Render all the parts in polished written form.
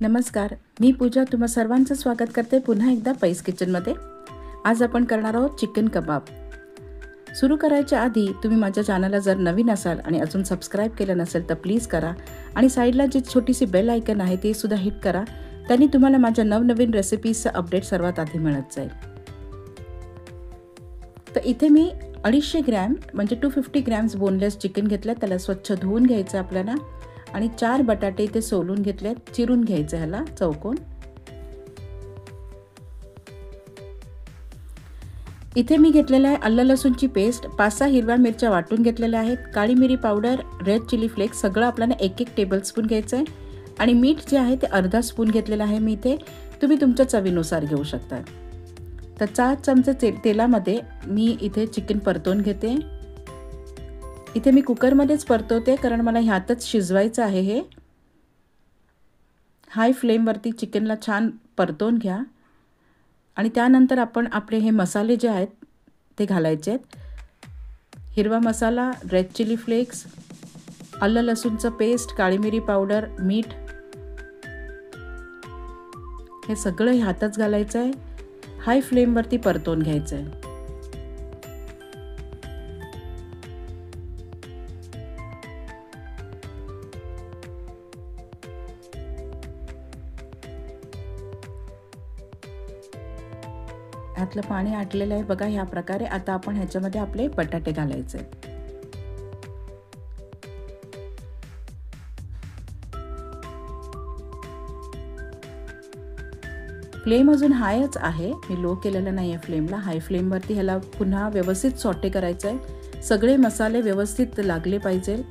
नमस्कार, मी पूजा तुम्हा सर्वांचं स्वागत करते पुन्हा एकदा पैस किचनमध्ये। आज आपण करणार आहोत चिकन कबाब। सुरू करायच्या आधी तुम्ही माझ्या चॅनलला जर नवीन असाल आणि अजून सबस्क्राइब केलं नसेल तर प्लीज करा आणि साईडला जी छोटीशी बेल आयकन आहे ते सुद्धा हिट करा, त्यांनी तुम्हाला माझ्या नवनवीन रेसिपीजचं अपडेट सर्वात आधी मिळत जाईल। तर इथे मी 250 ग्रॅम म्हणजे 250 ग्रॅम्स बोनलेस चिकन घेतलं, त्याला स्वच्छ धुवून घ्यायचं आपल्याला आणि 4 बटाटे इथे सोलून घेतले, चिरून घ्यायचे ह्याला चौकोन। इथे मी घेतलेला आहे आलं लसूणची पेस्ट, 5-6 हिरव्या मिरच्या वाटून घेतलेल्या आहेत, काळी मिरी पावडर, रेड चिली फ्लेक्स सगळं आपल्याला 1-1 टेबलस्पून घ्यायचं आहे आणि मीठ जे आहे ते अर्धा स्पून घेतलेलं आहे मी इथे, तुम्ही तुमच्या चवीनुसार घेऊ शकता। तर 4 चमचे तेलामध्ये मी इथे चिकन परतवून घेते। इथे मी कुकरमध्येच परतवते कारण मला ह्यातच शिजवायचं आहे। हे हाय फ्लेमवरती चिकनला छान परतवून घ्या आणि त्यानंतर आपण आपले हे मसाले जे आहेत ते घालायचे आहेत। हिरवा मसाला, रेड चिली फ्लेक्स, आलं लसूणचं पेस्ट, काळी मिरी पावडर, मीठ हे सगळं ह्यातच घालायचं आहे। हाय फ्लेमवरती परतवून घ्यायचं आहे। ह्यातलं पाणी आटलेलं आहे बघा ह्या प्रकारे। आता आपण ह्याच्यामध्ये आपले बटाटे घालायचे। फ्लेम अजून हायच आहे, मी लो केलेलं नाही आहे फ्लेमला। हाय फ्लेमवरती ह्याला पुन्हा व्यवस्थित सॉटे करायचं आहे, सगळे मसाले व्यवस्थित लागले पाहिजे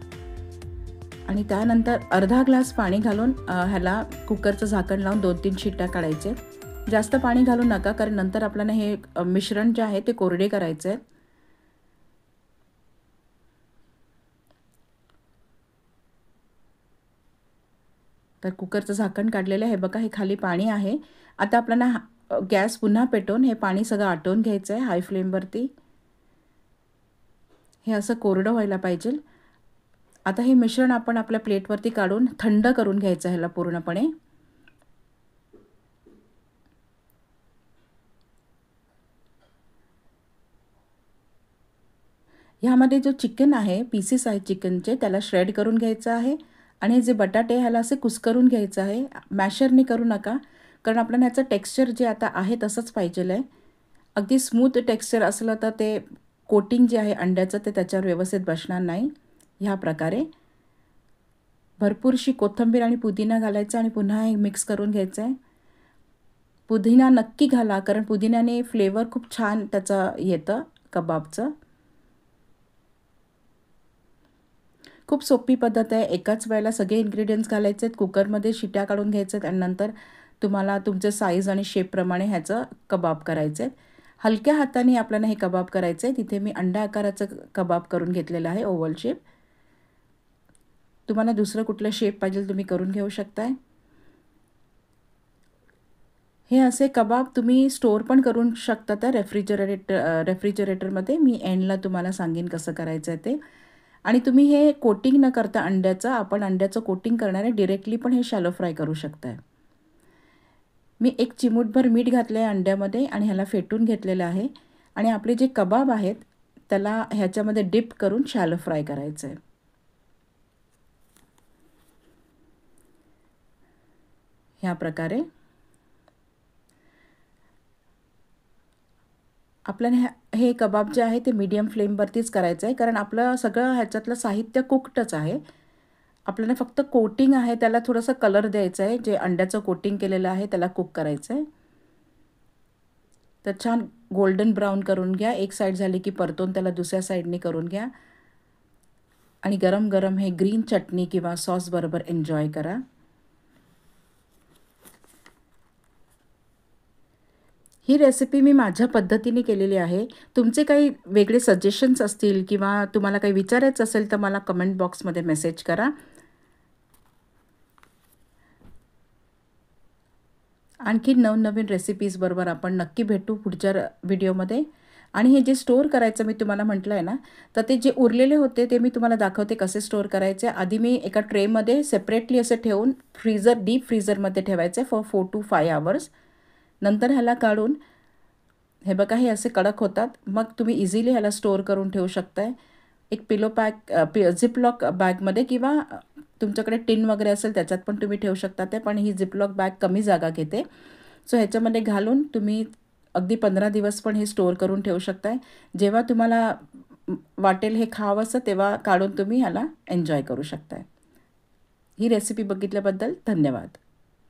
आणि त्यानंतर अर्धा ग्लास पाणी घालून ह्याला कुकरचं झाकण लावून 2-3 शिट्ट्या काढायचे। जास्त पाणी घालू नका कारण नंतर आपल्याला हे मिश्रण जे आहे ते कोरडे करायचे आहे। तर कुकरचं झाकण काढलेलं आहे बघा, हे खाली पाणी आहे। आता आपल्याला गॅस पुन्हा पेटवून हे पाणी सगळं आटवून घ्यायचं आहे हाय फ्लेमवरती। हे असं कोरडं व्हायला पाहिजे। आता हे मिश्रण आपण आपल्या प्लेटवरती काढून थंड करून घ्यायचं ह्याला पूर्णपणे। ह्यामध्ये जो चिकन आहे, पीसेस आहेत चिकनचे, त्याला श्रेड करून घ्यायचं आहे आणि जे बटाटे ह्याला असे कुस्करून घ्यायचं आहे। मॅशरने करू नका कारण आपल्याला ह्याचं टेक्स्चर जे आता आहे तसंच पाहिजे आहे। अगदी स्मूथ टेक्स्चर असलं तर ते कोटिंग जे आहे अंड्याचं ते त्याच्यावर व्यवस्थित बसणार नाही। ह्या प्रकारे भरपूरशी कोथिंबीर आणि पुदिना घालायचा आणि पुन्हा हे मिक्स करून घ्यायचं आहे। पुदिना नक्की घाला कारण पुदिन्याने फ्लेवर खूप छान त्याचं येतं कबाबचं। खूप सोपी पद्धत आहे, एकाच वेळेला सगळे इन्ग्रेडियंट्स घालायचे आहेत, कुकरमध्ये शिट्या काढून घ्यायचे आहेत आणि नंतर तुम्हाला तुमचे साईज आणि शेपप्रमाणे ह्याचं कबाब करायचे आहेत। हलक्या हाताने आपल्याला हे कबाब करायचे आहेत। इथे मी अंडा आकाराचं कबाब करून घेतलेलं आहे, ओव्हल शेप। तुम्हाला दुसरं कुठलं शेप पाहिजे तुम्ही करून घेऊ शकताय। हे असे कबाब तुम्ही स्टोअर पण करू शकता त्या रेफ्रिजरेटरमध्ये। मी एंडला तुम्हाला सांगेन कसं करायचं आहे ते। आणि तुम्ही हे कोटिंग न करता अंड्याचं, आपण अंड्याचं कोटिंग करणार आहे, डायरेक्टली पण हे शॅलो फ्राय करू शकताय। मी 1 चिमूटभर मीठ घातलं आहे अंड्यामध्ये आणि ह्याला फेटून घेतलेलं आहे आणि आपले जे कबाब आहेत त्याला ह्याच्यामध्ये डिप करून शॅलो फ्राय करायचं आहे। ह्या प्रकारे आपल्याला हे कबाब जे आहे ते मीडियम फ्लेमवरतीच करायचं आहे कारण आपलं सगळं ह्याच्यातलं साहित्य कुक्डच आहे। आपल्याला फक्त कोटिंग आहे त्याला थोडंसं कलर द्यायचं आहे, जे अंड्याचं कोटिंग केलेलं आहे त्याला कुक करायचं आहे। तर छान गोल्डन ब्राऊन करून घ्या, एक साईड झाली की परतून त्याला दुसऱ्या साईडने करून घ्या आणि गरम गरम हे ग्रीन चटणी किंवा सॉस बरोबर एन्जॉय करा। ही रेसिपी मी माझ्या पद्धतीने केलेली आहे। तुमचे काही वेगळे सजेशन्स असतील किंवा तुम्हाला काही विचारायचं असेल तर मला कमेंट बॉक्समध्ये मेसेज करा। आणखी नवनवीन रेसिपीज बरोबर आपण नक्की भेटू पुढच्या व्हिडिओमध्ये। आणि हे जे स्टोअर करायचं मी तुम्हाला म्हटलं आहे ना, तर ते जे उरलेले होते ते मी तुम्हाला दाखवते कसे स्टोअर करायचे. आधी मी एका ट्रेमध्ये सेपरेटली असे ठेवून डीप फ्रीझरमध्ये ठेवायचे फॉर 4 to 5 आवर्स. नंतर ह्याला काढून हे बघा हे असे कडक होतात. मग तुम्ही इझिली ह्याला स्टोअर करून ठेवू शकताय. एक पिलो पॅक झिपलॉक बॅगमध्ये किंवा तुमच्याकडे टिन वगैरे असेल त्याच्यात पण तुम्ही ठेवू शकता ते. पण ही झिपलॉक बॅग कमी जागा घेते. सो ह्याच्यामध्ये घालून तुम्ही अगदी 15 दिवस पण हे स्टोअर करून ठेवू शकताय. जेव्हा तुम्हाला वाटेल हे खावंसं तेव्हा काढून तुम्ही ह्याला एन्जॉय करू शकताय. ही रेसिपी बघितल्याबद्दल धन्यवाद.